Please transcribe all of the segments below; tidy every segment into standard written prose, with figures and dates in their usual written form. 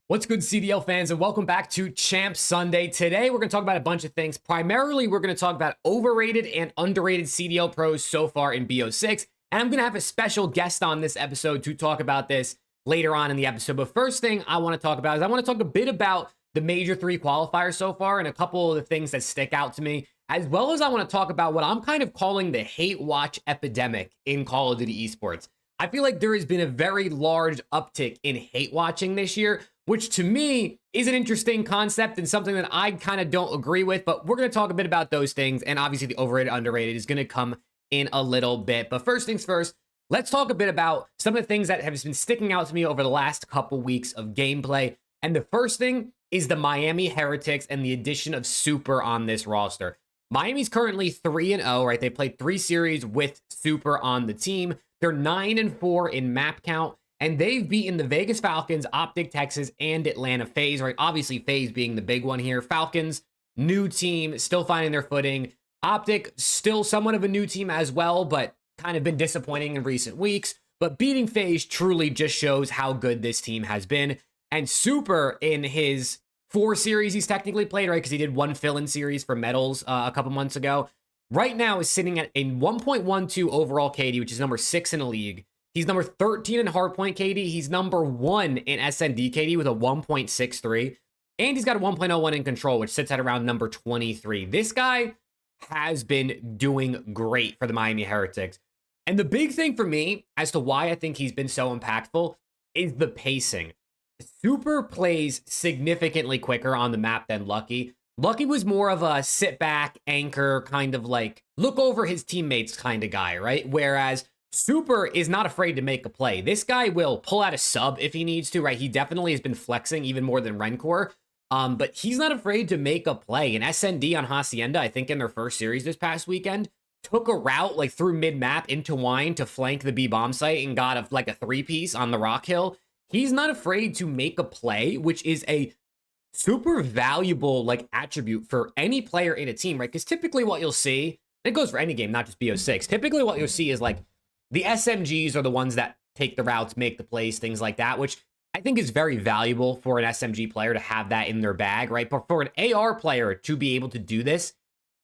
What's good, CDL fans, and welcome back to Champ Sunday. Today, we're going to talk about a bunch of things. Primarily, we're going to talk about overrated and underrated CDL pros so far in BO6, and I'm going to have a special guest on this episode to talk about this later on in the episode. But first thing I want to talk about is I want to talk a bit about the major 3 qualifiers so far and a couple of the things that stick out to me, as well as I want to talk about what I'm kind of calling the hate watch epidemic in Call of Duty esports. I feel like there has been a very large uptick in hate watching this year, which to me is an interesting concept and something that I kind of don't agree with, but we're going to talk a bit about those things, and obviously the overrated, underrated is going to come in a little bit. But first things first, let's talk a bit about some of the things that have been sticking out to me over the last couple weeks of gameplay, and the first thing is the Miami Heretics and the addition of Super on this roster. Miami's currently 3-0, right? They played 3 series with Super on the team. They're 9-4 in map count, and they've beaten the Vegas Falcons, OpTic Texas, and Atlanta FaZe, right? Obviously, FaZe being the big one here. Falcons, new team, still finding their footing. OpTic, still somewhat of a new team as well, but kind of been disappointing in recent weeks. But beating FaZe truly just shows how good this team has been. And Super, in his 4 series he's technically played, right? Because he did 1 fill-in series for medals a couple months ago. Right now is sitting at a 1.12 overall KD, which is number 6 in the league. He's number 13 in hardpoint KD. He's number 1 in SND KD with a 1.63. And he's got a 1.01 in control, which sits at around number 23. This guy has been doing great for the Miami Heretics. And the big thing for me as to why I think he's been so impactful is the pacing. Super plays significantly quicker on the map than Lucky. Lucky was more of a sit back, anchor, kind of like look over his teammates kind of guy, right? Whereas Super is not afraid to make a play. This guy will pull out a sub if he needs to, right? He definitely has been flexing even more than ROKKR, but he's not afraid to make a play. And SND on Hacienda, I think in their first series this past weekend, took a route like through mid-map into Wine to flank the B bomb site and got like a 3-piece on the Rock Hill. He's not afraid to make a play, which is a super valuable like attribute for any player in a team, right? Because typically what you'll see, and it goes for any game, not just BO6, typically what you'll see is like the SMGs are the ones that take the routes, make the plays, things like that, which I think is very valuable for an SMG player to have that in their bag, right? But for an AR player to be able to do this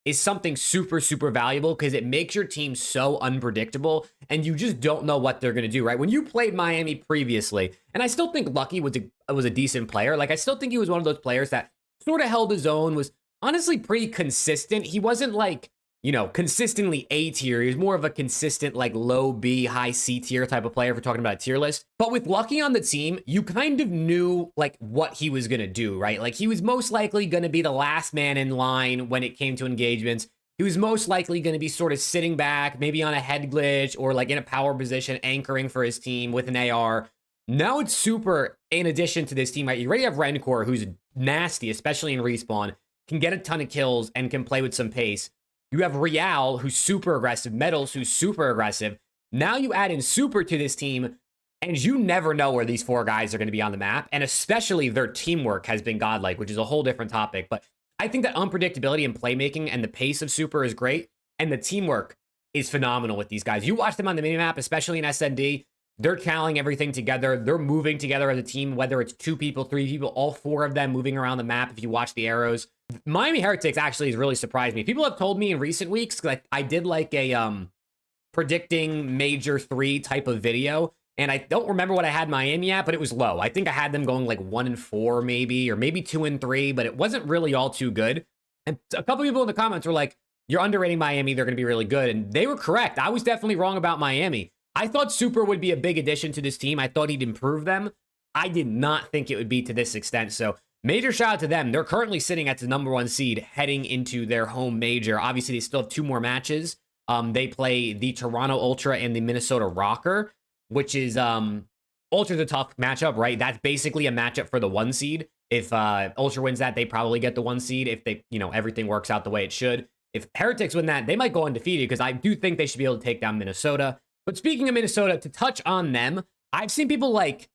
is something super, super valuable because it makes your team so unpredictable and you just don't know what they're going to do, right? When you played Miami previously, and I still think Lucky was a decent player. Like, I still think he was one of those players that sort of held his own, was honestly pretty consistent. He wasn't like, you know, consistently A tier. He was more of a consistent, like low B, high C tier type of player if we're talking about a tier list. But with Lucky on the team, you kind of knew like what he was going to do, right? Like he was most likely going to be the last man in line when it came to engagements. He was most likely going to be sort of sitting back, maybe on a head glitch or like in a power position, anchoring for his team with an AR. Now it's Super in addition to this team, right? You already have ROKKR, who's nasty, especially in respawn, can get a ton of kills and can play with some pace. You have Real, who's super aggressive, Metals, who's super aggressive. Now you add in Super to this team, and you never know where these 4 guys are going to be on the map, and especially their teamwork has been godlike, which is a whole different topic. But I think that unpredictability in playmaking and the pace of Super is great, and the teamwork is phenomenal with these guys. You watch them on the minimap, especially in SND, they're tallying everything together. They're moving together as a team, whether it's 2 people, 3 people, all 4 of them moving around the map if you watch the arrows. Miami Heretics actually has really surprised me. People have told me in recent weeks, like I did like a predicting major 3 type of video, and I don't remember what I had Miami at, but it was low. I think I had them going like 1-4 maybe, or maybe 2-3, but it wasn't really all too good. And a couple people in the comments were like, you're underrating Miami, they're going to be really good. And they were correct. I was definitely wrong about Miami. I thought Super would be a big addition to this team. I thought he'd improve them. I did not think it would be to this extent. So major shout out to them. They're currently sitting at the number 1 seed heading into their home major. Obviously, they still have 2 more matches. They play the Toronto Ultra and the Minnesota ROKKR, which is Ultra's a tough matchup, right? That's basically a matchup for the 1 seed. If Ultra wins that, they probably get the 1 seed if they, you know, everything works out the way it should. If Heretics win that, they might go undefeated because I do think they should be able to take down Minnesota. But speaking of Minnesota, to touch on them, I've seen people like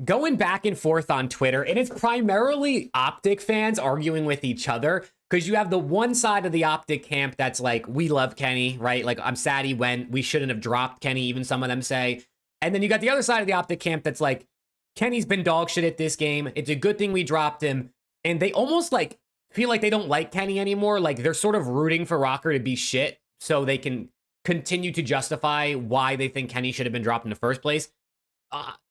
going back and forth on Twitter, and it's primarily OpTic fans arguing with each other because you have the one side of the OpTic camp that's like, we love Kenny, right? Like, I'm sad he went. We shouldn't have dropped Kenny, even some of them say. And then you got the other side of the OpTic camp that's like, Kenny's been dog shit at this game. It's a good thing we dropped him. And they almost like feel like they don't like Kenny anymore. Like they're sort of rooting for ROKKR to be shit so they can continue to justify why they think Kenny should have been dropped in the first place.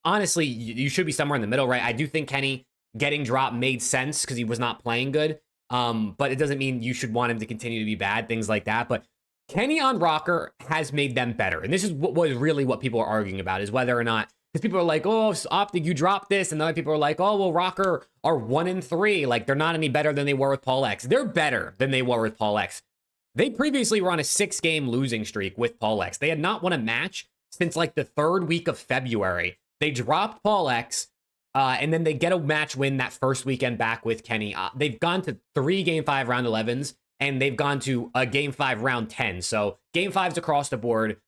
Honestly, you should be somewhere in the middle, right? I do think Kenny getting dropped made sense because he was not playing good. But it doesn't mean you should want him to continue to be bad, things like that. But Kenny on ROKKR has made them better. And this is what was really what people are arguing about, is whether or not, because people are like, oh, OpTic, you dropped this. And other people are like, oh, well, ROKKR are 1-3. Like, they're not any better than they were with Paul X. They're better than they were with Paul X. They previously were on a 6-game losing streak with Paul X. They had not won a match since like the 3rd week of February. They dropped Paul X, and then they get a match win that first weekend back with Kenny. They've gone to 3 Game 5 round 11s, and they've gone to a Game 5 round 10. So Game 5s across the board,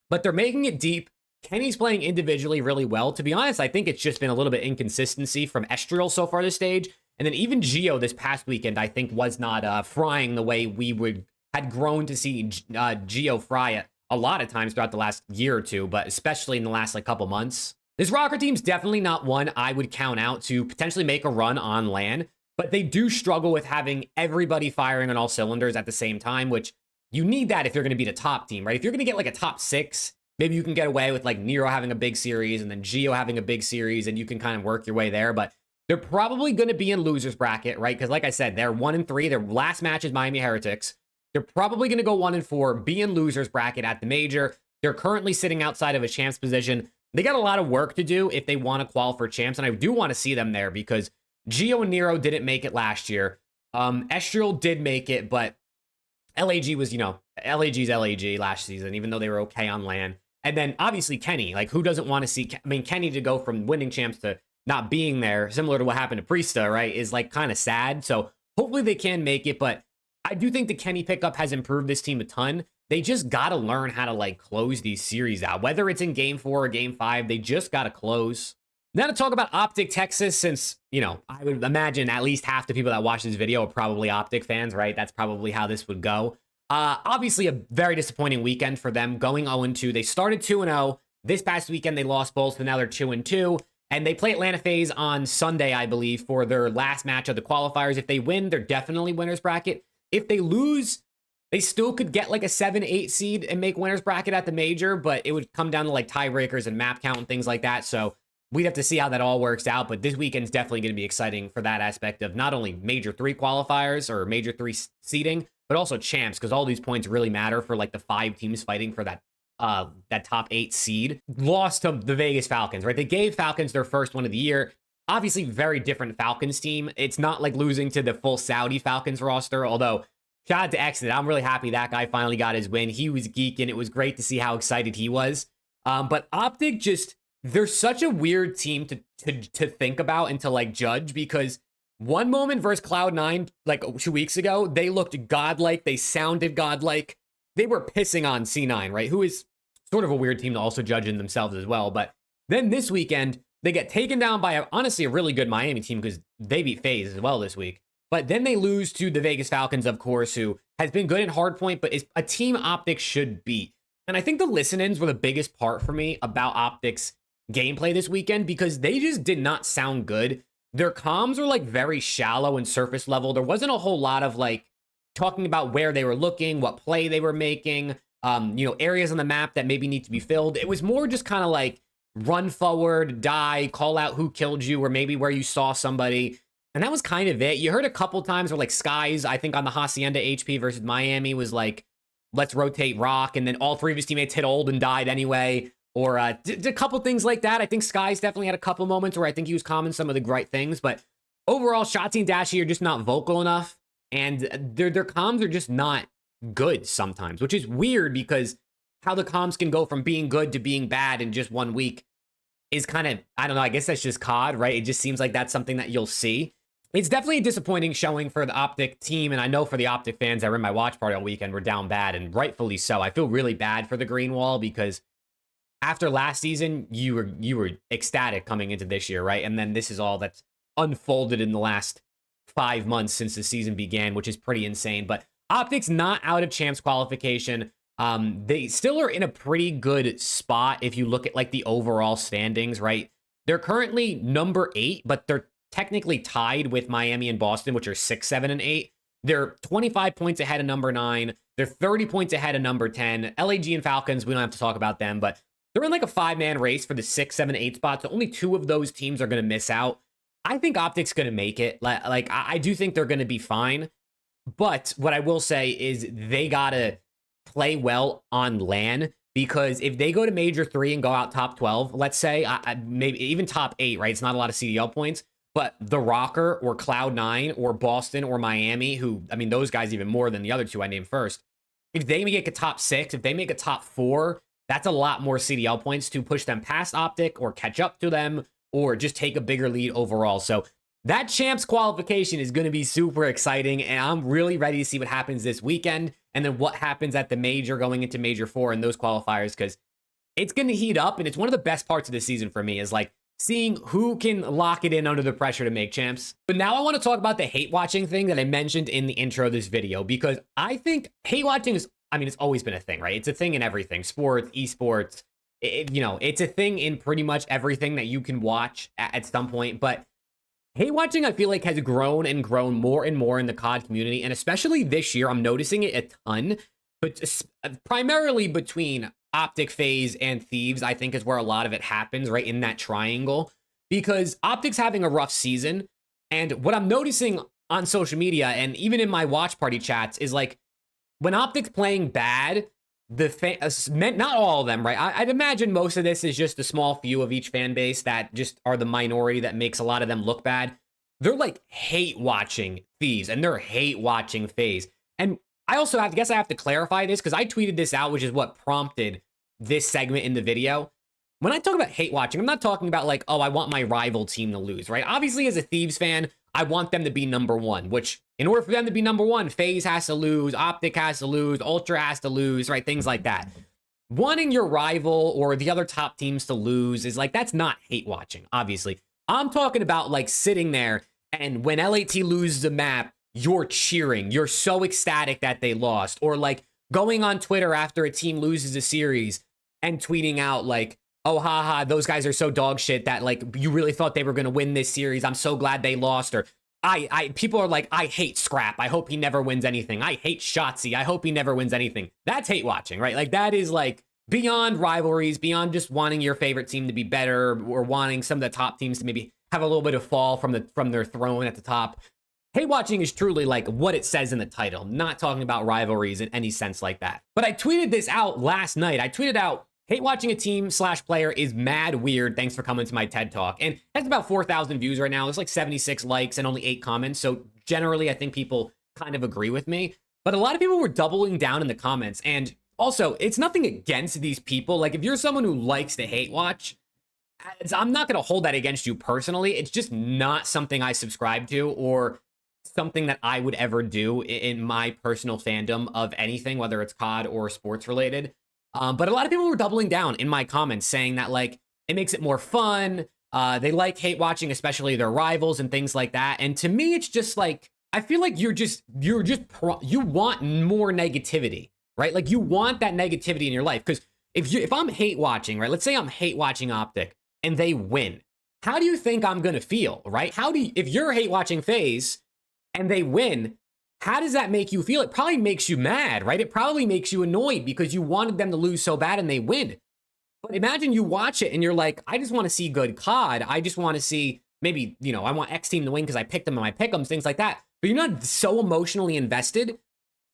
but they're making it deep. Kenny's playing individually really well. To be honest, I think it's just been a little bit inconsistency from Estriel so far this stage. And then even Gio this past weekend, I think, was not frying the way we had grown to see Gio fry it a lot of times throughout the last year or two, but especially in the last like couple months. This ROKKR team's definitely not one I would count out to potentially make a run on LAN, but they do struggle with having everybody firing on all cylinders at the same time, which you need that if you're going to be the top team, right? If you're going to get like a top 6, maybe you can get away with like Nero having a big series and then Gio having a big series, and you can kind of work your way there. But they're probably going to be in losers bracket, right? Because like I said, they're 1-3. Their last match is Miami Heretics. They're probably going to go 1-4, be in losers bracket at the major. They're currently sitting outside of a champs position. They got a lot of work to do if they want to qualify for champs, and I do want to see them there because Gio and Nero didn't make it last year. Estriel did make it, but LAG was, LAG's LAG last season, even though they were okay on LAN. And then obviously Kenny, like who doesn't want to see, Kenny to go from winning champs to not being there, similar to what happened to Priesta, right, is like kind of sad. So hopefully they can make it, but I do think the Kenny pickup has improved this team a ton. They just got to learn how to like close these series out, whether it's in Game 4 or Game 5, they just got to close. Now to talk about OpTic Texas, since, I would imagine at least half the people that watch this video are probably OpTic fans, right? That's probably how this would go. Obviously a very disappointing weekend for them, going 0-2. They started 2-0. This past weekend, they lost both, so now they're 2-2. And they play Atlanta FaZe on Sunday, I believe, for their last match of the qualifiers. If they win, they're definitely winners bracket. If they lose, they still could get like a 7-8 seed and make winners bracket at the major, but it would come down to like tiebreakers and map count and things like that. So we'd have to see how that all works out. But this weekend's definitely going to be exciting for that aspect of not only major 3 qualifiers or major 3 seeding, but also champs, because all these points really matter for like the 5 teams fighting for that top 8 seed. Lost to the Vegas Falcons, right? They gave Falcons their first one of the year. Obviously, very different Falcons team. It's not like losing to the full Saudi Falcons roster, although shout out to Exit. I'm really happy that guy finally got his win. He was geeking. It was great to see how excited he was. But OpTic just, they're such a weird team to think about and to like judge, because one moment versus Cloud9, like 2 weeks ago, they looked godlike. They sounded godlike. They were pissing on C9, right? Who is sort of a weird team to also judge in themselves as well. But then this weekend, they get taken down by, honestly, a really good Miami team because they beat FaZe as well this week. But then they lose to the Vegas Falcons, of course, who has been good in hardpoint, but is a team OpTic should beat. And I think the listen-ins were the biggest part for me about OpTic's gameplay this weekend, because they just did not sound good. Their comms were like very shallow and surface level. There wasn't a whole lot of like talking about where they were looking, what play they were making, areas on the map that maybe need to be filled. It was more just kind of like run forward, die, call out who killed you, or maybe where you saw somebody. And that was kind of it. You heard a couple times where like Skies, I think on the Hacienda HP versus Miami, was like, let's rotate Rock. And then all 3 of his teammates hit ult and died anyway. Or a couple things like that. I think Skies definitely had a couple moments where I think he was calming some of the right things. But overall, Shotzi and Dashy are just not vocal enough. And their comms are just not good sometimes, which is weird, because how the comms can go from being good to being bad in just 1 week is kind of, I don't know, I guess that's just COD, right? It just seems like that's something that you'll see. It's definitely a disappointing showing for the OpTic team, and I know for the OpTic fans that were in my watch party all weekend were down bad, and rightfully so. I feel really bad for the Green Wall, because after last season, you were ecstatic coming into this year, right? And then this is all that's unfolded in the last 5 months since the season began, which is pretty insane. But OpTic's not out of champs qualification. They still are in a pretty good spot if you look at like the overall standings, right? They're currently number 8, but they're technically tied with Miami and Boston, which are 6, 7, and 8. They're 25 points ahead of number 9. They're 30 points ahead of number 10. LAG and Falcons, we don't have to talk about them, but they're in like a 5-man race for the 6, 7, 8 spots. So only 2 of those teams are going to miss out. I think OpTic's going to make it. Like I do think they're going to be fine. But what I will say is they got to play well on LAN, because if they go to Major 3 and go out top 12, let's say, maybe even top 8, right? It's not a lot of CDL points, but the ROKKR or Cloud9 or Boston or Miami, who, I mean, those guys even more than the other 2 I named first, if they make a top 6, if they make a top 4, that's a lot more CDL points to push them past OpTic or catch up to them or just take a bigger lead overall. So that champs qualification is going to be super exciting, and I'm really ready to see what happens this weekend and then what happens at the major going into Major 4 and those qualifiers, because it's going to heat up, and it's one of the best parts of the season for me is like seeing who can lock it in under the pressure to make champs. But now I want to talk about the hate watching thing that I mentioned in the intro of this video, because I think hate watching is, I mean, it's always been a thing, right? It's a thing in everything, sports, esports, it's a thing in pretty much everything that you can watch at some point. But hate watching, I feel like, has grown and grown more and more in the COD community. And especially this year, I'm noticing it a ton, but primarily between OpTic, FaZe, and Thieves, I think is where a lot of it happens, right? In that triangle, because OpTic's having a rough season. And what I'm noticing on social media and even in my watch party chats is like, when OpTic's playing bad, not all of them, right? I'd imagine most of this is just a small few of each fan base that just are the minority that makes a lot of them look bad. They're like hate watching Thieves and they're hate watching FaZe. And I also have to clarify this, because I tweeted this out, which is what prompted this segment in the video. When I talk about hate watching, I'm not talking about like, oh, I want my rival team to lose, right? Obviously, as a Thieves fan, I want them to be number 1, which in order for them to be number 1, FaZe has to lose, OpTic has to lose, Ultra has to lose, right? Things like that. Wanting your rival or the other top teams to lose is like, that's not hate watching, obviously. I'm talking about like sitting there and when LAT loses a map, you're cheering. You're so ecstatic that they lost. Or like going on Twitter after a team loses a series and tweeting out like, oh, haha, those guys are so dog shit that like you really thought they were going to win this series. I'm so glad they lost. Or people are like, I hate Scrap. I hope he never wins anything. I hate Shotzi. I hope he never wins anything. That's hate watching, right? Like that is like beyond rivalries, beyond just wanting your favorite team to be better or wanting some of the top teams to maybe have a little bit of fall from their throne at the top. Hate watching is truly like what it says in the title, not talking about rivalries in any sense like that. But I tweeted this out last night. I tweeted out, hate watching a team/player is mad weird. Thanks for coming to my TED Talk. And that's about 4,000 views right now. There's like 76 likes and only 8 comments. So generally, I think people kind of agree with me. But a lot of people were doubling down in the comments. And also, it's nothing against these people. Like if you're someone who likes to hate watch, I'm not going to hold that against you personally. It's just not something I subscribe to or something that I would ever do in my personal fandom of anything, whether it's COD or sports related. But a lot of people were doubling down in my comments saying that like it makes it more fun. They like hate watching, especially their rivals and things like that. And to me, it's just like, I feel like you want more negativity, right? Like you want that negativity in your life. Because if I'm hate watching, right? Let's say I'm hate watching OpTic and they win. How do you think I'm going to feel, right? If you're hate watching FaZe and they win, how does that make you feel? It probably makes you mad, right? It probably makes you annoyed because you wanted them to lose so bad and they win. But imagine you watch it and you're like, I just want to see good COD. I just want to see maybe, I want X team to win because I picked them in my pick'ems, things like that. But you're not so emotionally invested.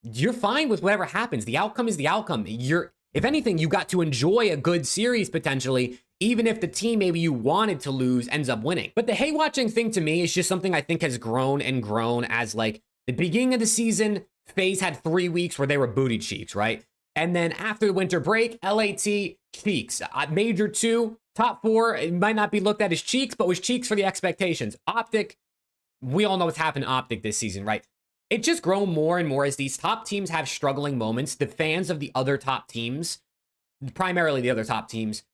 You're fine with whatever happens. The outcome is the outcome. If anything, you got to enjoy a good series potentially, even if the team maybe you wanted to lose ends up winning. But the hate watching thing to me is just something I think has grown and grown as like the beginning of the season, FaZe had 3 weeks where they were booty cheeks, right? And then after the winter break, LAT cheeks. Major 2, top 4, it might not be looked at as cheeks, but was cheeks for the expectations. OpTic, we all know what's happened to OpTic this season, right? It's just grown more and more as these top teams have struggling moments. The fans of the other top teams, primarily the other top teams,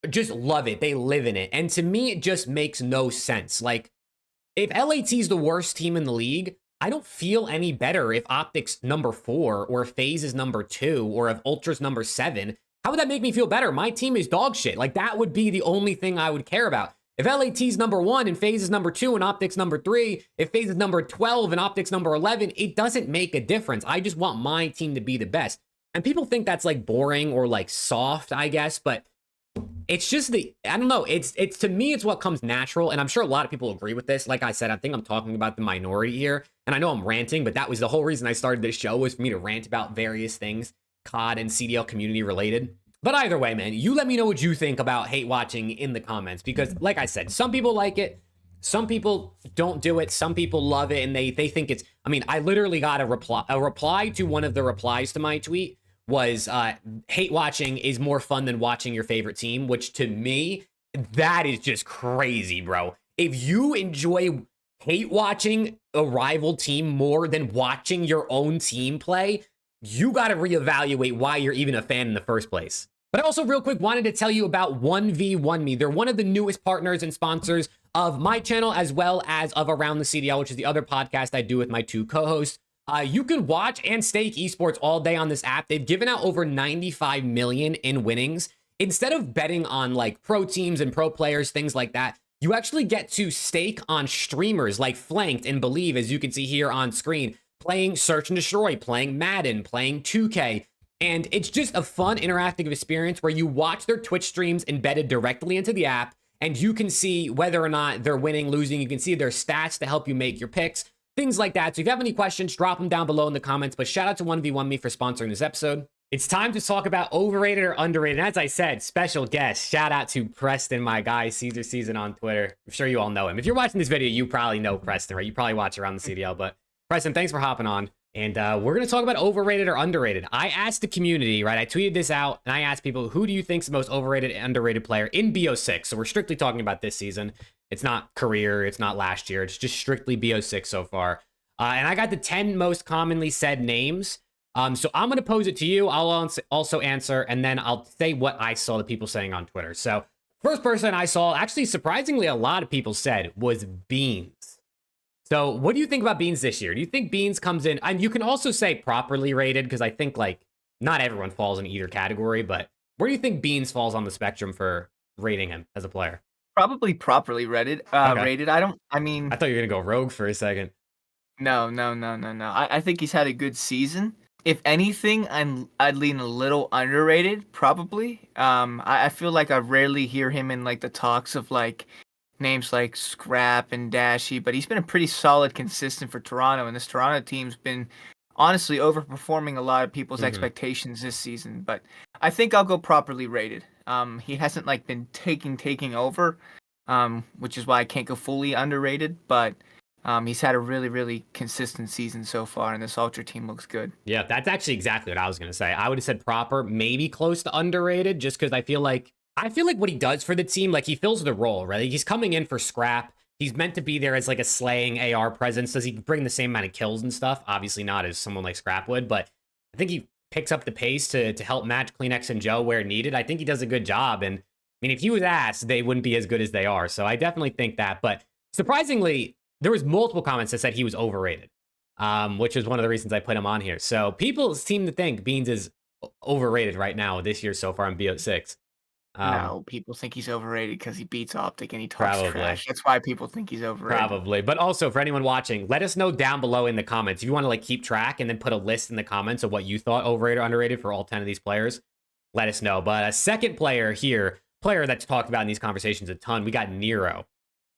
just love it. They live in it. And to me, it just makes no sense. Like, if LAT is the worst team in the league, I don't feel any better if OpTic's number 4 or if FaZe is number 2 or if Ultra's number 7. How would that make me feel better? My team is dog shit. Like, that would be the only thing I would care about. If LAT's number 1 and FaZe is number 2 and OpTic's number 3, if FaZe is number 12 and OpTic's number 11, it doesn't make a difference. I just want my team to be the best. And people think that's like boring or like soft, I guess, but it's just I don't know. It's to me, it's what comes natural. And I'm sure a lot of people agree with this. Like I said, I think I'm talking about the minority here. And I know I'm ranting, but that was the whole reason I started this show, was for me to rant about various things, COD and CDL community related. But either way, man, you let me know what you think about hate watching in the comments, because like I said, some people like it. Some people don't do it. Some people love it. And they think it's, I mean, I literally got a reply to one of the replies to my tweet was hate watching is more fun than watching your favorite team, which to me, that is just crazy, bro. If you enjoy hate watching a rival team more than watching your own team play, you got to reevaluate why you're even a fan in the first place. But I also real quick wanted to tell you about 1v1me. They're one of the newest partners and sponsors of my channel, as well as of Around the CDL, which is the other podcast I do with my 2 co-hosts. You can watch and stake esports all day on this app. They've given out over 95 million in winnings. Instead of betting on like pro teams and pro players, things like that, you actually get to stake on streamers like Flanked and Believe, as you can see here on screen, playing Search and Destroy, playing Madden, playing 2K. And it's just a fun interactive experience where you watch their Twitch streams embedded directly into the app, and you can see whether or not they're winning, losing. You can see their stats to help you make your picks, things like that. So if you have any questions, drop them down below in the comments. But shout out to 1v1me for sponsoring this episode. It's time to talk about overrated or underrated. And as I said, special guest, shout out to Preston, my guy, Caesar Season on Twitter. I'm sure you all know him. If you're watching this video, you probably know Preston, right? You probably watch Around the CDL. But Preston, thanks for hopping on. And we're going to talk about overrated or underrated. I asked the community, right? I tweeted this out, and I asked people, who do you think is the most overrated and underrated player in BO6? So we're strictly talking about this season. It's not career. It's not last year. It's just strictly BO6 so far. And I got the 10 most commonly said names. So I'm going to pose it to you. I'll also answer, and then I'll say what I saw the people saying on Twitter. So first person I saw, actually surprisingly a lot of people said, was Beans. So what do you think about Beans this year? Do you think Beans comes in, and you can also say properly rated, because I think like not everyone falls in either category, but where do you think Beans falls on the spectrum for rating him as a player? Probably properly rated. Okay. Rated. I mean, I thought you were going to go rogue for a second. no. I think he's had a good season. If anything, I'd lean a little underrated, probably. I feel like I rarely hear him in like the talks of like names like Scrap and Dashy, but he's been a pretty solid, consistent for Toronto, and this Toronto team's been honestly overperforming a lot of people's expectations this season. But I think I'll go properly rated. He hasn't like been taking over, which is why I can't go fully underrated, but he's had a really consistent season so far, and this Ultra team looks good. Yeah, that's actually exactly what I was going to say. I would have said proper, maybe close to underrated, just because I feel like what he does for the team, like he fills the role, right? He's coming in for Scrap. He's meant to be there as like a slaying AR presence. Does he bring the same amount of kills and stuff? Obviously not as someone like Scrap would, but I think he picks up the pace to help match CleanX and Joe where needed. I think he does a good job. And I mean, if he was ass, they wouldn't be as good as they are. So I definitely think that. But surprisingly, there was multiple comments that said he was overrated, which is one of the reasons I put him on here. So people seem to think Beans is overrated right now this year so far in BO6. No, people think he's overrated because he beats OpTic and he talks probably trash. That's why people think he's overrated. Probably. But also, for anyone watching, let us know down below in the comments. If you want to like keep track and then put a list in the comments of what you thought overrated or underrated for all 10 of these players, let us know. But a second player here, player that's talked about in these conversations a ton, we got Nero.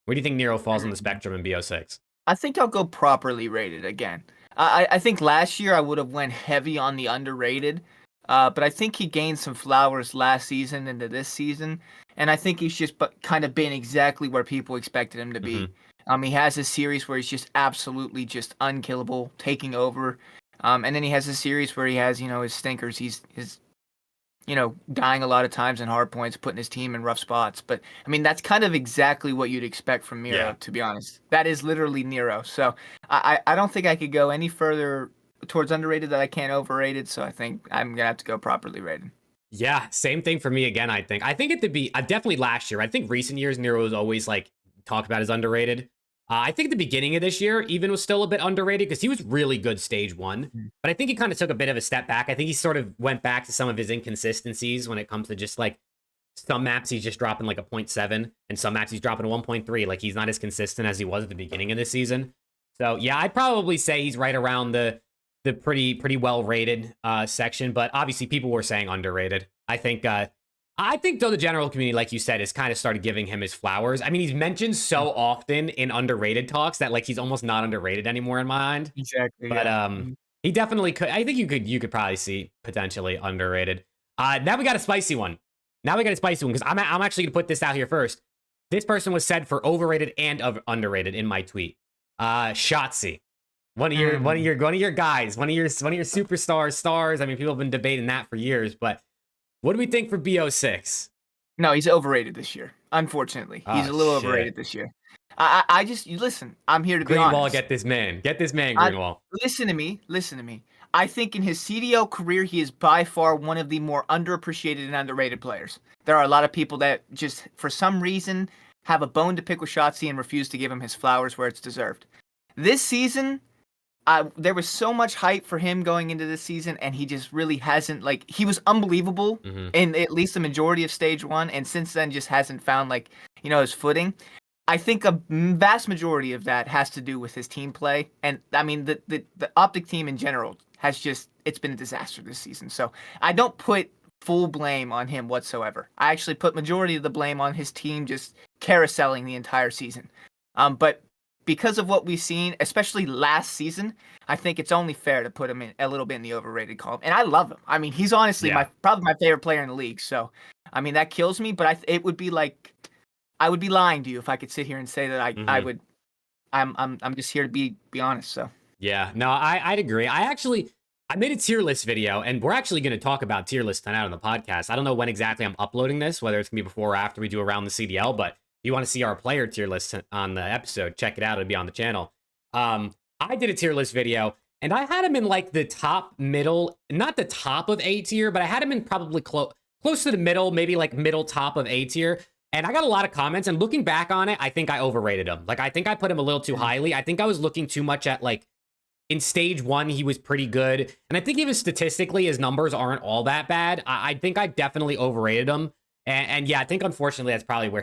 Where do you think Nero falls on the spectrum in BO6? I think I'll go properly rated again. I think last year I would have went heavy on the underrated. But I think he gained some flowers last season into this season, and I think he's just kind of been exactly where people expected him to be. He has a series where he's just absolutely just unkillable, taking over, and then he has a series where he has his stinkers. He's dying a lot of times in hard points, putting his team in rough spots. But I mean, that's kind of exactly what you'd expect from Nero, to be honest. That is literally Nero. So I don't think I could go any further towards underrated that I can't overrated, so I think I'm gonna have to go properly rated. Yeah, same thing for me again. I think it to be definitely last year. I think recent years Nero was always like talked about as underrated. I think the beginning of this year even was still a bit underrated because he was really good stage one. Mm. But I think he kind of took a bit of a step back. I think he sort of went back to some of his inconsistencies when it comes to just like some maps he's just dropping like a 0.7 and some maps he's dropping a 1.3. Like he's not as consistent as he was at the beginning of this season. So yeah, I'd probably say he's right around the pretty well rated section. But obviously people were saying underrated. I think though the general community, like you said, has kind of started giving him his flowers. I mean, he's mentioned so often in underrated talks that like he's almost not underrated anymore in my mind. Exactly. But Yeah. Mhm. he definitely could. I think you could probably see potentially underrated. Now we got a spicy one. Now we got a spicy one because I'm actually gonna put this out here first. This person was said for overrated and underrated in my tweet. Shotzi, one of your guys, one of your superstar stars. I mean, people have been debating that for years, but what do we think for BO6? No, he's overrated this year. Unfortunately, he's Oh a little shit. overrated this year. I just you listen. I'm here to be Greenwall, honest. get this man. Get this man, I, Greenwall. listen to me. Listen to me. I think in his CDL career, he is by far one of the more underappreciated and underrated players. There are a lot of people that just, for some reason, have a bone to pick with Shotzi and refuse to give him his flowers where it's deserved. This season, there was so much hype for him going into this season, and he just really hasn't, like, he was unbelievable Mhm. in at least the majority of stage one, and since then just hasn't found, like, his footing. I think a vast majority of that has to do with his team play, and I mean the OpTic team in general has just, it's been a disaster this season. So I don't put full blame on him whatsoever. I actually put majority of the blame on his team just carouseling the entire season. But because of what we've seen, especially last season, I think it's only fair to put him in a little bit in the overrated column. And I love him. I mean, he's honestly Yeah. probably my favorite player in the league. So, I mean, that kills me. But it would be like, I would be lying to you if I could sit here and say that I Mhm. would. I'm just here to be honest. So Yeah, no, I'd agree. I made a tier list video, and we're actually going to talk about tier list tonight on the podcast. I don't know when exactly I'm uploading this, whether it's going to be before or after we do around the CDL, but if you want to see our player tier list on the episode, check it out. It'll be on the channel. I did a tier list video, and I had him in like the top middle, not the top of A tier, but I had him in probably close to the middle, maybe like middle top of A tier. And I got a lot of comments, and looking back on it, I think I overrated him. Like, I think I put him a little too highly. I think I was looking too much at, like, in stage one, he was pretty good. And I think even statistically, his numbers aren't all that bad. I think I definitely overrated him. And yeah, I think unfortunately that's probably where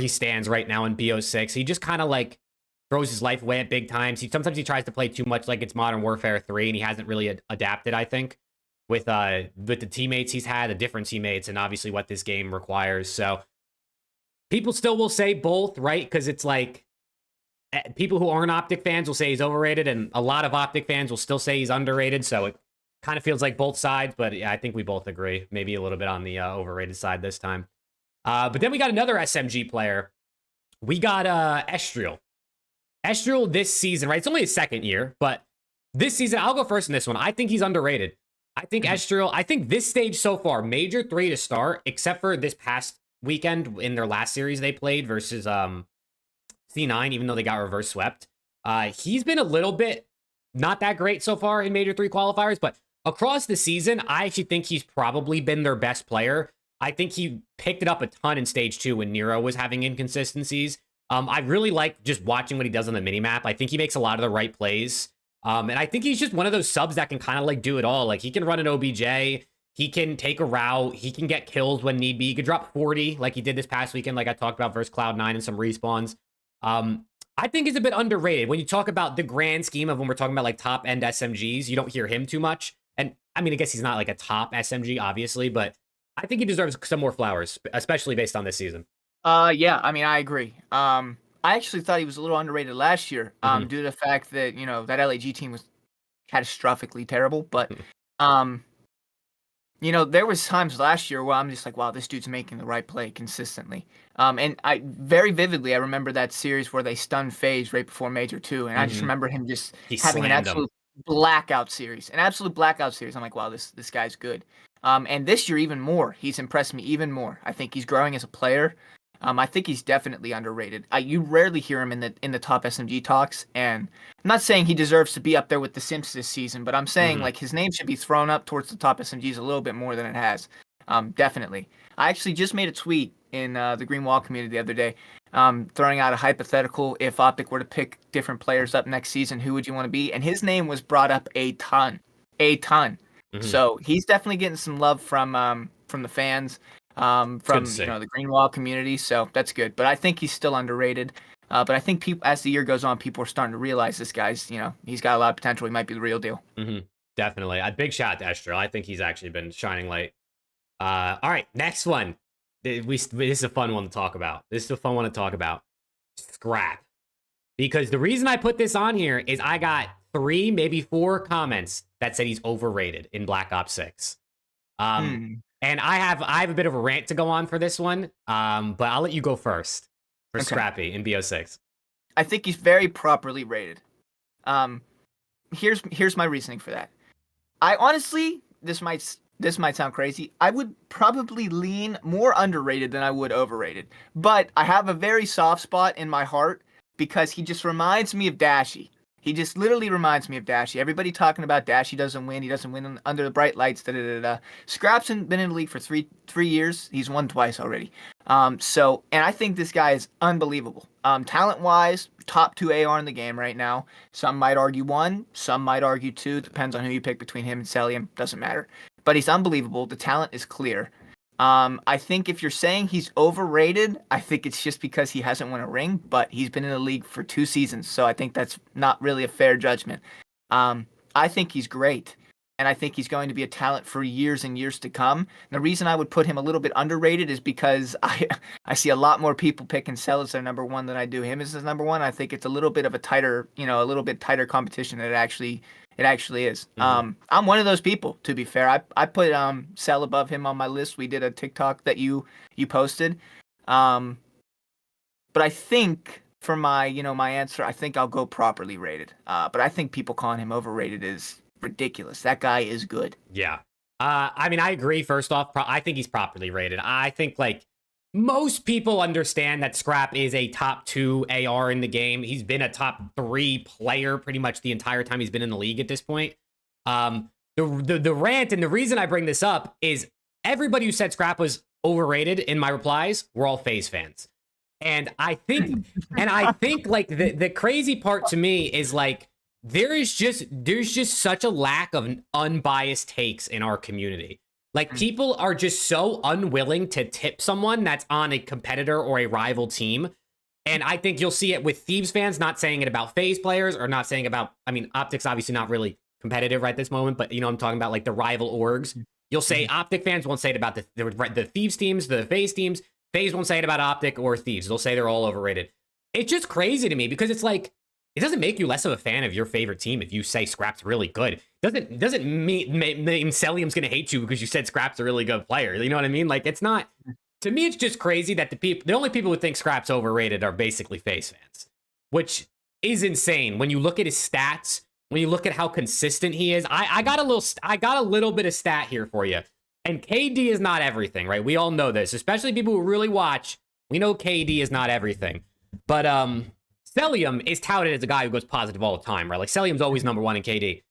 he stands right now in BO6. He just kind of like throws his life away at big times. Sometimes he tries to play too much like it's Modern Warfare 3, and he hasn't really adapted, I think, with the teammates he's had, the different teammates, and obviously what this game requires. So people still will say both, right? Because it's like people who aren't OpTic fans will say he's overrated, and a lot of OpTic fans will still say he's underrated. So it kind of feels like both sides, but yeah, I think we both agree. Maybe a little bit on the overrated side this time. But then we got another SMG player. We got Estriel. Estriel this season, right? It's only his second year, but this season, I'll go first in this one. I think he's underrated. I think Estriel, I think this stage so far, Major 3 to start, except for this past weekend in their last series they played versus C9, even though they got reverse swept. He's been a little bit not that great so far in Major 3 qualifiers, but across the season, I actually think he's probably been their best player. I think he picked it up a ton in stage 2 when Nero was having inconsistencies. I really like just watching what he does on the minimap. I think he makes a lot of the right plays. And I think he's just one of those subs that can kind of like do it all. Like he can run an OBJ. He can take a route. He can get kills when need be. He could drop 40 like he did this past weekend, like I talked about versus Cloud9 and some respawns. I think he's a bit underrated. When you talk about the grand scheme of when we're talking about like top end SMGs, you don't hear him too much. And I mean, I guess he's not like a top SMG, obviously, but I think he deserves some more flowers, especially based on this season. Yeah, I mean, I agree. I actually thought he was a little underrated last year, Mhm. due to the fact that, that LAG team was catastrophically terrible. But, um, there was times last year where I'm just like, wow, this dude's making the right play consistently. And I very vividly, I remember that series where they stunned FaZe right before Major 2, and I just Mhm. remember him just He having an slammed him. absolute blackout series. An absolute blackout series. I'm like, wow, this guy's good. And this year even more. He's impressed me even more. I think he's growing as a player. I think he's definitely underrated. You rarely hear him in the top SMG talks, and I'm not saying he deserves to be up there with the Simps this season, but I'm saying Mhm. like his name should be thrown up towards the top SMGs a little bit more than it has. Definitely. I actually just made a tweet in the Green Wall community the other day, throwing out a hypothetical: if OpTic were to pick different players up next season, who would you want to be? And his name was brought up a ton, a ton. Mhm. So he's definitely getting some love from the fans, It's good to from see. the Green Wall community. So that's good. But I think he's still underrated. But I think people, as the year goes on, people are starting to realize this guy's, he's got a lot of potential. He might be the real deal. Definitely. A big shout out to Estro. I think he's actually been shining light. All right, next one. This is a fun one to talk about. Scrap. Because the reason I put this on here is I got 3, maybe 4 comments that said he's overrated in Black Ops 6. And I have a bit of a rant to go on for this one. But I'll let you go first for Scrappy in BO6. I think he's very properly rated. Here's my reasoning for that. I honestly, this might sound crazy. I would probably lean more underrated than I would overrated. But I have a very soft spot in my heart because he just reminds me of Dashy. He just literally reminds me of Dashy. Everybody talking about Dashy doesn't win. He doesn't win under the bright lights. Scrap's been in the league for three years. He's won twice already. And I think this guy is unbelievable. Talent-wise, top 2 AR in the game right now. Some might argue 1, some might argue 2. Depends on who you pick between him and Celium. Doesn't matter. But he's unbelievable. The talent is clear. I think if you're saying he's overrated, I think it's just because he hasn't won a ring, but he's been in the league for 2 seasons, so I think that's not really a fair judgment. I think he's great, and I think he's going to be a talent for years and years to come. And the reason I would put him a little bit underrated is because I see a lot more people picking Cell as their number 1 than I do him as his number 1. I think it's a little bit of a tighter competition than it actually is. I'm one of those people, to be fair. I put Cell above him on my list. We did a TikTok that you posted. But I think for my answer, I think I'll go properly rated. But I think people calling him overrated is ridiculous. That guy is good. Yeah. I mean, I agree. First off, I think he's properly rated. I think most people understand that Scrap is a top 2 AR in the game. He's been a top 3 player pretty much the entire time he's been in the league at this point. The rant and the reason I bring this up is everybody who said Scrap was overrated in my replies were all FaZe fans. And I think the crazy part to me is there's just such a lack of unbiased takes in our community. People are just so unwilling to tip someone that's on a competitor or a rival team. And I think you'll see it with Thieves fans not saying it about FaZe players or not saying about, OpTic's obviously not really competitive right this moment, but I'm talking about the rival orgs. You'll say OpTic fans won't say it about the Thieves teams, the FaZe teams. FaZe won't say it about OpTic or Thieves. They'll say they're all overrated. It's just crazy to me because it's it doesn't make you less of a fan of your favorite team if you say Scrap's really good. Doesn't mean Celium's gonna hate you because you said Scrap's a really good player. You know what I mean? It's not. To me, it's just crazy that the only people who think Scrap's overrated are basically FaZe fans, which is insane when you look at his stats. When you look at how consistent he is, I got a little bit of stat here for you. And KD is not everything, right? We all know this, especially people who really watch. We know KD is not everything, but Celium is touted as a guy who goes positive all the time, right? Celium's always number 1 in KD.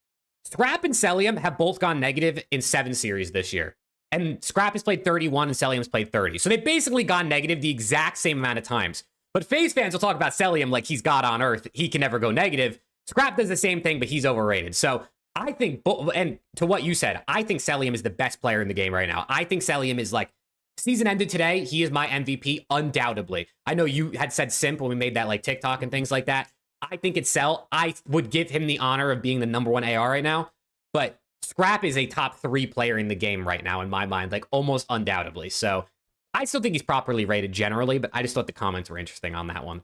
Scrap and Celium have both gone negative in 7 series this year. And Scrap has played 31 and Celium's played 30. So they've basically gone negative the exact same amount of times. But FaZe fans will talk about Celium like he's God on earth. He can never go negative. Scrap does the same thing, but he's overrated. So I think, and to what you said, I think Celium is the best player in the game right now. I think Celium is season ended today. He is my MVP, undoubtedly. I know you had said simp when we made that TikTok and things like that. I think it's Cell. I would give him the honor of being the number 1 AR right now. But Scrap is a top 3 player in the game right now, in my mind, almost undoubtedly. So I still think he's properly rated generally, but I just thought the comments were interesting on that one.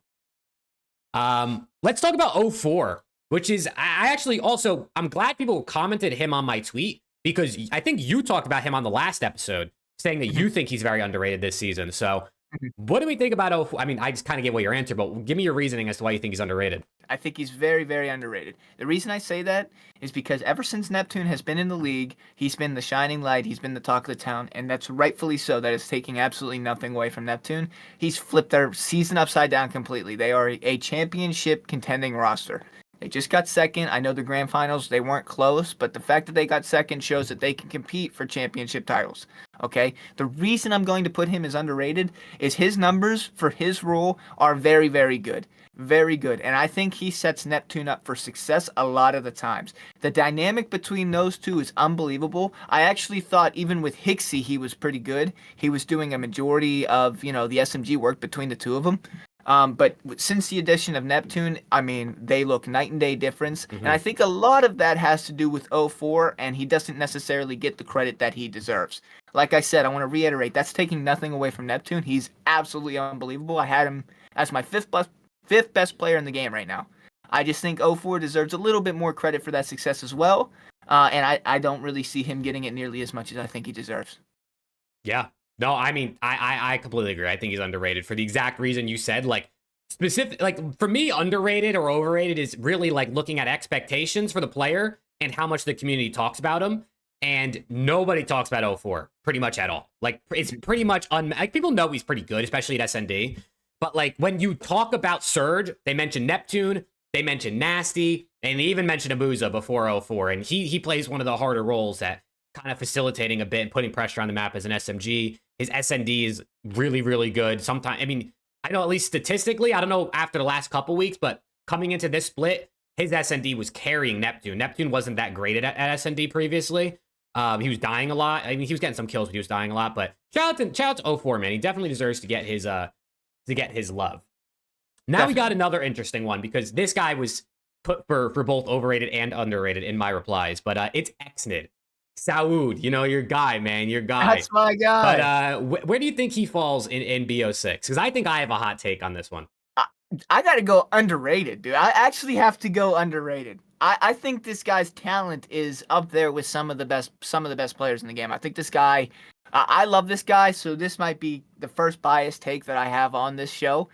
Let's talk about 04, which is, I actually also, I'm glad people commented him on my tweet because I think you talked about him on the last episode, saying that you think he's very underrated this season. So what do we think about 04? I just kind of get what your answer, but give me your reasoning as to why you think he's underrated. I think he's very, very underrated. The reason I say that is because ever since Neptune has been in the league, he's been the shining light, he's been the talk of the town, and that's rightfully so. That is taking absolutely nothing away from Neptune. He's flipped their season upside down completely. They are a championship contending roster. They just got second. I know the grand finals, they weren't close, but the fact that they got second shows that they can compete for championship titles. Okay? The reason I'm going to put him as underrated is his numbers for his role are very, very good. Very good. And I think he sets Neptune up for success a lot of the times. The dynamic between those two is unbelievable. I actually thought even with Hixie, he was pretty good. He was doing a majority of, the SMG work between the two of them. But since the addition of Neptune, I mean, they look night and day difference. And I think a lot of that has to do with 04, and he doesn't necessarily get the credit that he deserves. Like I said, I want to reiterate, that's taking nothing away from Neptune. He's absolutely unbelievable. I had him as my fifth best player in the game right now. I just think 04 deserves a little bit more credit for that success as well. And I don't really see him getting it nearly as much as I think he deserves. Yeah. No, I mean, I completely agree. I think he's underrated for the exact reason you said. Like, specific, like for me, underrated or overrated is really like looking at expectations for the player and how much the community talks about him. And nobody talks about 04 pretty much at all. Like, it's pretty much like, people know he's pretty good, especially at SND. But like when you talk about Surge, they mention Neptune, they mention Nasty, and they even mention Abuza before 04. And he plays one of the harder roles at kind of facilitating a bit and putting pressure on the map as an SMG. His SND is really, really good. Sometimes, I mean, I know at least statistically, I don't know after the last couple weeks, but coming into this split, his SND was carrying Neptune. Neptune wasn't that great at SND previously. He was dying a lot. I mean, he was getting some kills, but he was dying a lot. But shout out to 04, man. He definitely deserves to get his love. Now definitely. We got another interesting one because this guy was put for both overrated and underrated in my replies. But it's Xnid. Saud, your guy, man, your guy. That's my guy. But where do you think he falls in BO6? Because I think I have a hot take on this one. I got to go underrated, dude. I actually have to go underrated. I think this guy's talent is up there with some of the best players in the game. I think this guy, I love this guy, so this might be the first biased take that I have on this show.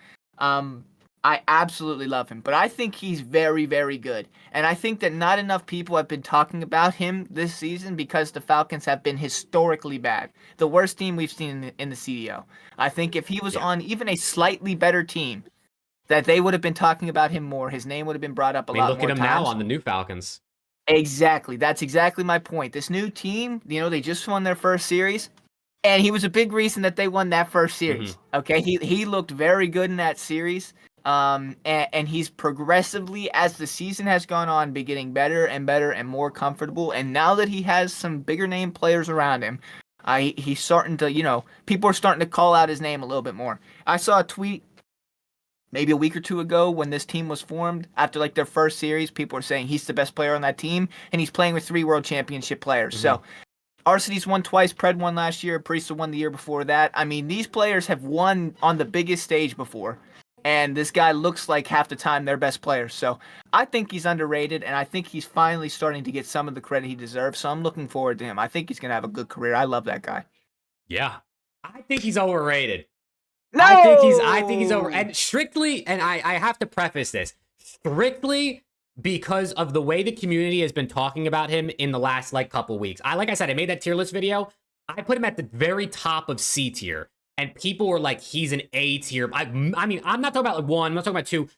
I absolutely love him, but I think he's very, very good. And I think that not enough people have been talking about him this season because the Falcons have been historically bad. The worst team we've seen in the CDL. I think if he was on even a slightly better team, that they would have been talking about him more. His name would have been brought up a lot more times. Look at him now on the new Falcons. Exactly. That's exactly my point. This new team, they just won their first series. And he was a big reason that they won that first series. Okay, he looked very good in that series. And he's progressively, as the season has gone on, be getting better and better and more comfortable. And now that he has some bigger name players around him, he's starting to, people are starting to call out his name a little bit more. I saw a tweet maybe a week or two ago when this team was formed. After like their first series, people were saying he's the best player on that team, and he's playing with 3 world championship players. So Arcity's won twice, Pred won last year, Priest won the year before that. I mean, these players have won on the biggest stage before. And this guy looks like half the time their best player. So I think he's underrated, and I think he's finally starting to get some of the credit he deserves. So I'm looking forward to him. I think he's going to have a good career. I love that guy. Yeah. I think he's overrated. No! I think he's over. And strictly, and I have to preface this, strictly because of the way the community has been talking about him in the last couple weeks. Like I said, I made that tier list video. I put him at the very top of C tier. And people were like, he's an A tier. I mean, I'm not talking about 1, I'm not talking about 2,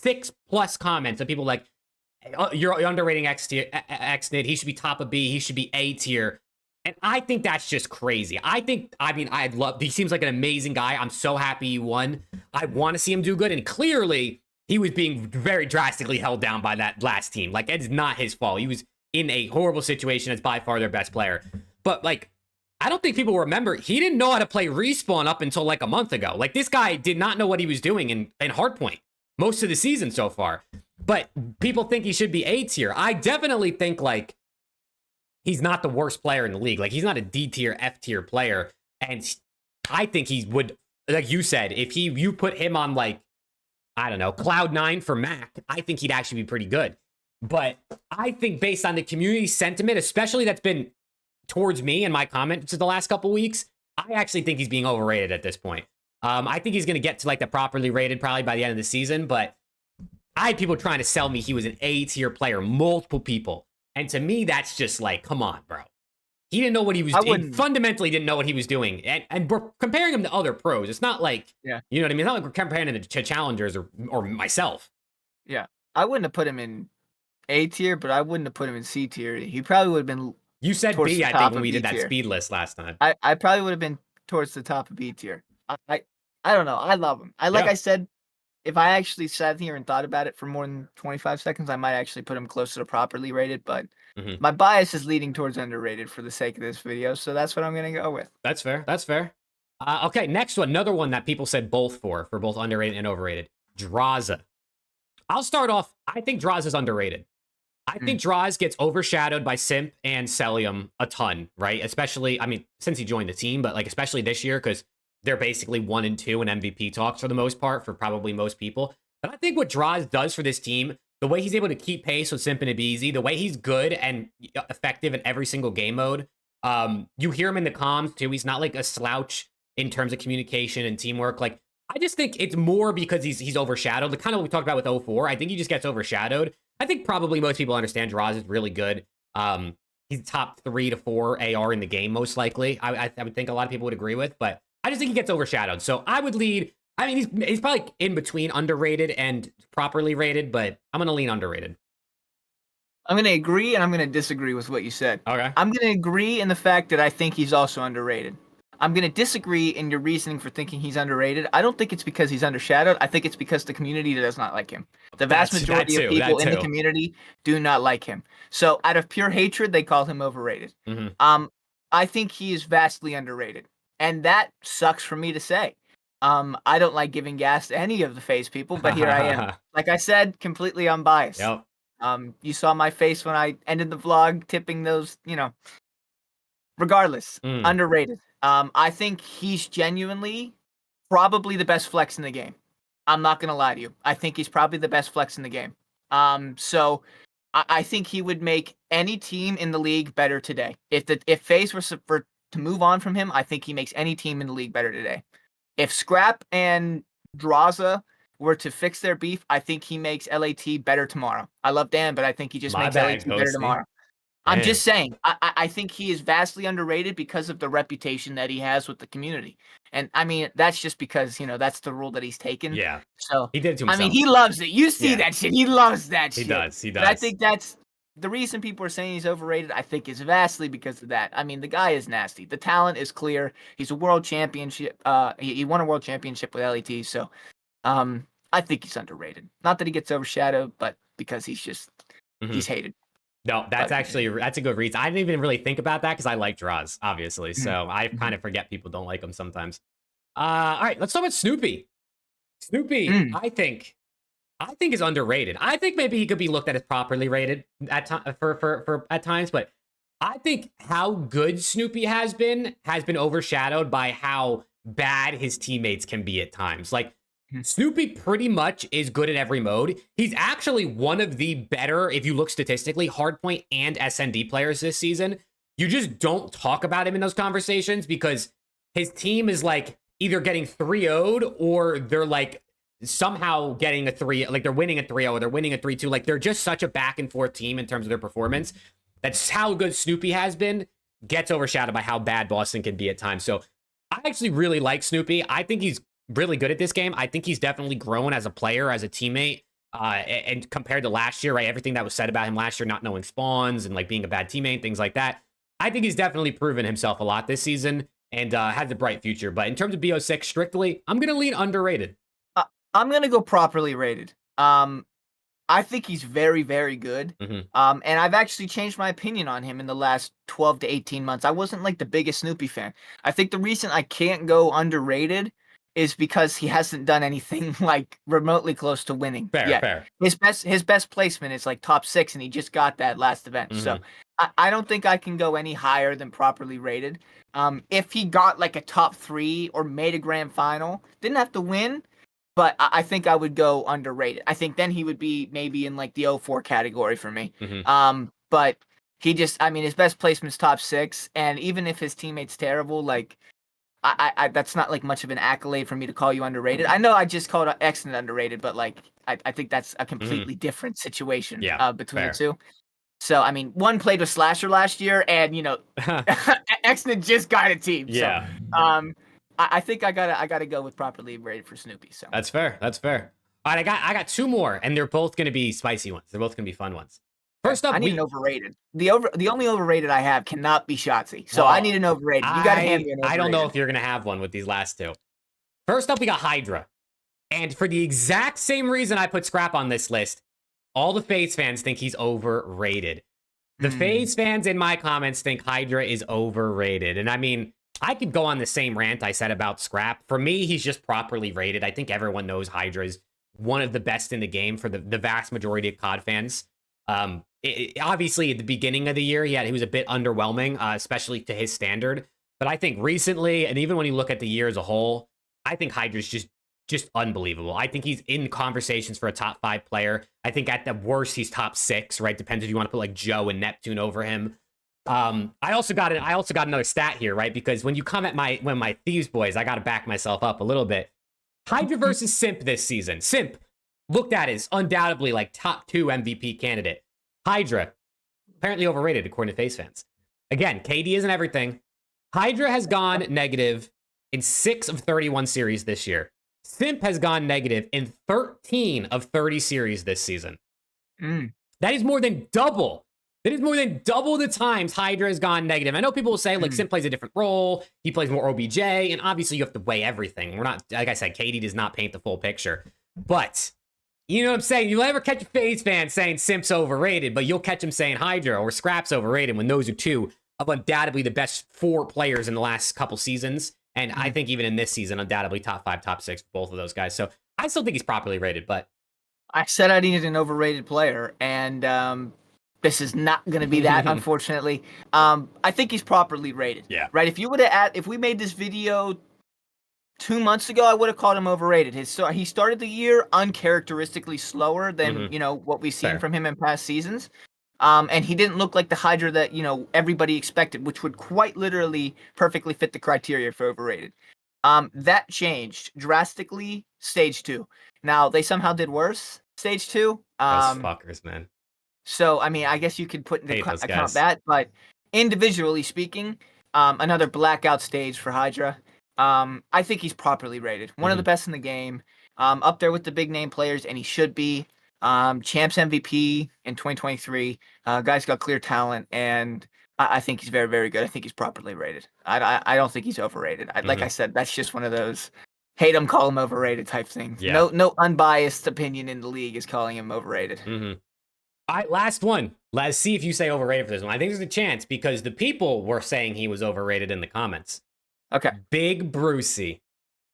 6+ comments of people like, you're underrating Xnid. He should be top of B. He should be A tier. And I think that's just crazy. He seems like an amazing guy. I'm so happy he won. I want to see him do good. And clearly, he was being very drastically held down by that last team. It's not his fault. He was in a horrible situation as by far their best player. But I don't think people remember, he didn't know how to play Respawn up until a month ago. This guy did not know what he was doing in Hardpoint most of the season so far. But people think he should be A tier. I definitely think he's not the worst player in the league. He's not a D tier, F tier player. And I think he would, like you said, if you put him on I don't know, Cloud9 for Mac, I think he'd actually be pretty good. But I think based on the community sentiment, especially that's been towards me and my comments the last couple weeks, I actually think he's being overrated at this point. I think he's going to get to the properly rated probably by the end of the season, but I had people trying to sell me he was an A tier player, multiple people. And to me, that's just come on, bro. He didn't know what he was doing. He fundamentally didn't know what he was doing. And we're comparing him to other pros. It's not you know what I mean? It's not like we're comparing him to challengers or myself. Yeah. I wouldn't have put him in A tier, but I wouldn't have put him in C tier. He probably would have been You said towards B, the I think, top when of we B did that tier. speed list last time. I probably would have been towards the top of B tier. I don't know. I love him. Like Yeah. I said, if I actually sat here and thought about it for more than 25 seconds, I might actually put him closer to properly rated, but my bias is leading towards underrated for the sake of this video, so that's what I'm going to go with. That's fair. That's fair. Okay, next one. Another one that people said both for both underrated and overrated. Draza. I'll start off. I think Draza is underrated. I think Draza gets overshadowed by Simp and Celium a ton, right? Especially, I mean, since he joined the team, but like especially this year because they're basically 1 and 2 in MVP talks for the most part for probably most people. But I think what Draza does for this team, the way he's able to keep pace with Simp and Abizi, the way he's good and effective in every single game mode. You hear him in the comms too. He's not like a slouch in terms of communication and teamwork. Like I just think it's more because he's overshadowed. The kind of what we talked about with 04. I think he just gets overshadowed. I think probably most people understand Draza is really good. He's top 3 to 4 AR in the game, most likely. I would think a lot of people would agree with, but I just think he gets overshadowed. So I would lead. I mean, he's probably in between underrated and properly rated, but I'm going to lean underrated. I'm going to agree and I'm going to disagree with what you said. Okay. I'm going to agree in the fact that I think he's also underrated. I'm going to disagree in your reasoning for thinking he's underrated. I don't think it's because he's undershadowed. I think it's because the community does not like him. The vast majority of people in the community do not like him. So out of pure hatred, they call him overrated. I think he is vastly underrated. And that sucks for me to say. I don't like giving gas to any of the FaZe people, but here I am. Like I said, completely unbiased. Yep. You saw my face when I ended the vlog tipping those, regardless, underrated. I think he's genuinely probably the best flex in the game. I'm not going to lie to you. I think he's probably the best flex in the game. So I think he would make any team in the league better today. If FaZe were to move on from him, I think he makes any team in the league better today. If Scrap and Draza were to fix their beef, I think he makes LAT better tomorrow. I love Dan, but I think he just makes LAT better tomorrow. I'm just saying, I think he is vastly underrated because of the reputation that he has with the community. And I mean, that's just because, that's the rule that he's taken. Yeah. So he did it to himself. I mean, he loves it. You see that shit. He loves that shit. He does. But I think that's the reason people are saying he's overrated, I think, is vastly because of that. I mean, the guy is nasty. The talent is clear. He's a world championship. He won a world championship with LAT. So I think he's underrated. Not that he gets overshadowed, but because he's just, he's hated. No, that's a good reason. I didn't even really think about that because I like Draza, obviously. So I kind of forget people don't like him sometimes. All right, let's talk about Snoopy. Snoopy, I think is underrated. I think maybe he could be looked at as properly rated at for at times, but I think how good Snoopy has been overshadowed by how bad his teammates can be at times. Like Snoopy pretty much is good at every mode. He's actually one of the better, if you look statistically, hardpoint and SND players this season. You just don't talk about him in those conversations because his team is like either getting 3-0'd or they're like somehow getting a 3, like they're winning a 3-0 or they're winning a 3-2. Like they're just such a back and forth team in terms of their performance. That's how good Snoopy has been, gets overshadowed by how bad Boston can be at times. So I actually really like Snoopy. I think he's really good at this game. I think he's definitely grown as a player, as a teammate, and compared to last year, right? Everything that was said about him last year, not knowing spawns and like being a bad teammate, things like that. I think he's definitely proven himself a lot this season and has a bright future. But in terms of BO6 strictly, I'm going to lean underrated. I'm going to go properly rated. I think he's very, very good. And I've actually changed my opinion on him in the last 12 to 18 months. I wasn't like the biggest Snoopy fan. I think the reason I can't go underrated is because he hasn't done anything like remotely close to winning yet. Fair. His best placement is like top 6, and he just got that last event. So I don't think I can go any higher than properly rated. If he got like a top 3 or made a grand final, didn't have to win, but I think I would go underrated. I think then he would be maybe in like the 04 category for me. But he just, I mean, his best placement's top 6, and even if his teammate's terrible, like I that's not like much of an accolade for me to call you underrated. I know I just called excellent underrated, but like I think that's a completely different situation between the two. So I mean, one played with Slasher last year, and excellent just got a team. So I think I gotta go with properly rated for Snoopy. So that's fair. All right, I got two more, and they're both going to be spicy ones. They're both going to be fun ones. First up, I need an overrated. The only overrated I have cannot be Shotzi. So I need an overrated. You got to hand me an overrated. I don't know if you're going to have one with these last two. First up, we got Hydra. And for the exact same reason I put Scrap on this list, all the FaZe fans think he's overrated. The FaZe fans in my comments think Hydra is overrated. And I mean, I could go on the same rant I said about Scrap. For me, he's just properly rated. I think everyone knows Hydra is one of the best in the game for the vast majority of COD fans. Obviously, at the beginning of the year, he was a bit underwhelming, especially to his standard. But I think recently, and even when you look at the year as a whole, I think Hydra's just unbelievable. I think he's in conversations for a top 5 player. I think at the worst, he's top 6, right? Depends if you want to put like Joe and Neptune over him. I also got another stat here, right? Because when you come at my Thieves boys, I got to back myself up a little bit. Hydra versus Simp this season. Simp, looked at as undoubtedly like top 2 MVP candidate. Hydra, apparently overrated according to FaZe fans. Again, KD isn't everything. Hydra has gone negative in 6 of 31 series this year. Simp has gone negative in 13 of 30 series this season. That is more than double. That is more than double the times Hydra has gone negative. I know people will say, like, Simp plays a different role. He plays more OBJ, and obviously you have to weigh everything. We're not, like I said, KD does not paint the full picture. But, you know what I'm saying? You'll never catch a FaZe fan saying Simp's overrated, but you'll catch him saying Hydra or Scrap's overrated when those are two of undoubtedly the best 4 players in the last couple seasons. And I think even in this season, undoubtedly top 5, top 6 for both of those guys. So I still think he's properly rated, but I said I needed an overrated player, and this is not going to be that, unfortunately. I think he's properly rated. Yeah. Right. If we made this video 2 months ago, I would have called him overrated. He started the year uncharacteristically slower than what we've seen from him in past seasons. And he didn't look like the Hydra that, everybody expected, which would quite literally perfectly fit the criteria for overrated. That changed drastically stage 2. Now, they somehow did worse stage 2. Those fuckers, man. So, I mean, I guess you could put into account that, but individually speaking, another blackout stage for Hydra. I think he's properly rated. One of the best in the game, up there with the big name players, and he should be. Champs MVP in 2023. Guy's got clear talent, and I think he's very, very good. I think he's properly rated. I don't think he's overrated. Like I said, that's just one of those hate him, call him overrated type things. Yeah. No unbiased opinion in the league is calling him overrated. All right, last one. Let's see if you say overrated for this one. I think there's a chance because the people were saying he was overrated in the comments. Okay. Big Brucey.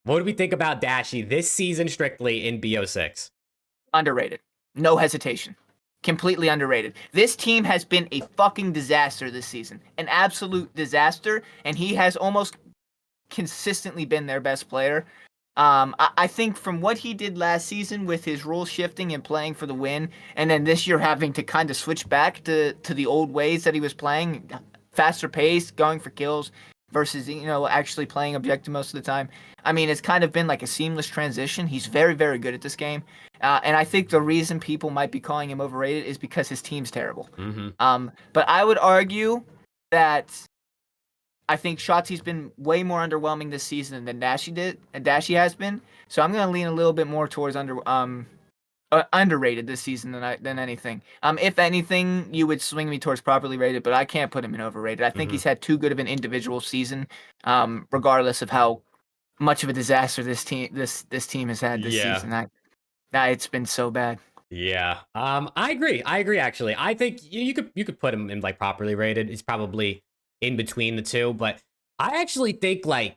What do we think about Dashy this season strictly in BO6? Underrated. No hesitation. Completely underrated. This team has been a fucking disaster this season. An absolute disaster. And he has almost consistently been their best player. I think from what he did last season with his role shifting and playing for the win, and then this year having to kind of switch back to the old ways that he was playing, faster pace, going for kills, versus, actually playing objective most of the time. I mean, it's kind of been like a seamless transition. He's very, very good at this game. And I think the reason people might be calling him overrated is because his team's terrible. But I would argue that I think Shotzi's been way more underwhelming this season than Dashy has been. So I'm going to lean a little bit more towards underrated this season than anything. If anything, you would swing me towards properly rated, but I can't put him in overrated. I think he's had too good of an individual season, regardless of how much of a disaster this team has had this season. It's been so bad. Yeah. I agree. Actually, I think you could put him in like properly rated. He's probably in between the two, but I actually think I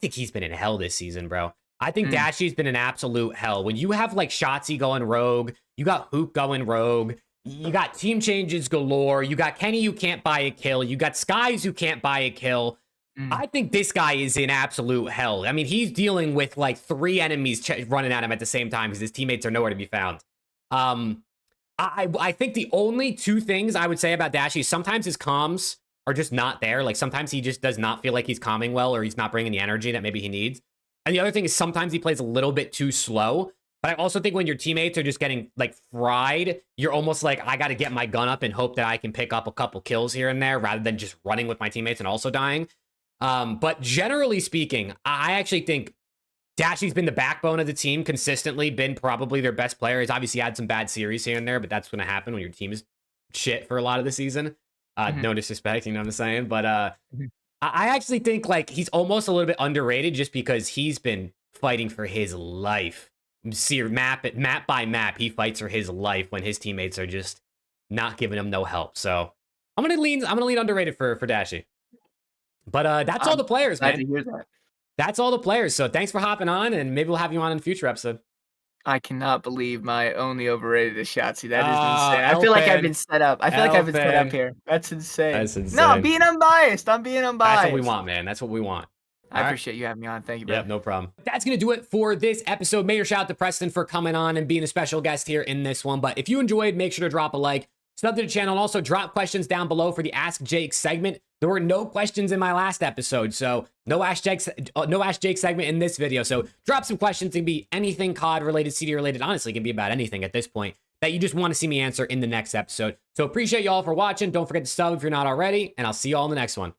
think he's been in hell this season, bro. I think Dashy's been an absolute hell. When you have like Shotzi going rogue, you got Hook going rogue, you got team changes galore, you got Kenny who can't buy a kill, you got Skies who can't buy a kill. I think this guy is in absolute hell. I mean, he's dealing with like 3 enemies running at him at the same time because his teammates are nowhere to be found. I think the only 2 things I would say about Dashy is sometimes his comms are just not there. Like sometimes he just does not feel like he's calming well, or he's not bringing the energy that maybe he needs. And the other thing is sometimes he plays a little bit too slow. But I also think when your teammates are just getting like fried, you're almost like, I got to get my gun up and hope that I can pick up a couple kills here and there rather than just running with my teammates and also dying. But generally speaking, I actually think Dashy's been the backbone of the team, consistently been probably their best player. He's obviously had some bad series here and there, but that's going to happen when your team is shit for a lot of the season. No disrespect, you know what I'm saying? But I actually think like he's almost a little bit underrated just because he's been fighting for his life. See, map by map, he fights for his life when his teammates are just not giving him no help. So I'm gonna lean underrated for Dashy. But that's all the players, Glad man. to hear that. That's all the players. So thanks for hopping on, and maybe we'll have you on in a future episode. I cannot believe my only overrated is Shotzi. That is insane. I feel like I've L-fan. been set up. I feel like I've been set up L-fan. here. That's insane. That's insane. No, I'm being unbiased. I'm being unbiased. That's what we want, man. That's what we want. I appreciate you having me on. Thank you, bro. Yep, no problem. That's going to do it for this episode. Major shout out to Preston for coming on and being a special guest here in this one. But if you enjoyed, make sure to drop a like, sub to the channel, and also drop questions down below for the Ask Jake segment. There were no questions in my last episode, so no Ask Jake segment in this video. So drop some questions. It can be anything COD related, CD related. Honestly, it can be about anything at this point that you just want to see me answer in the next episode. So appreciate y'all for watching. Don't forget to sub if you're not already, and I'll see y'all in the next one.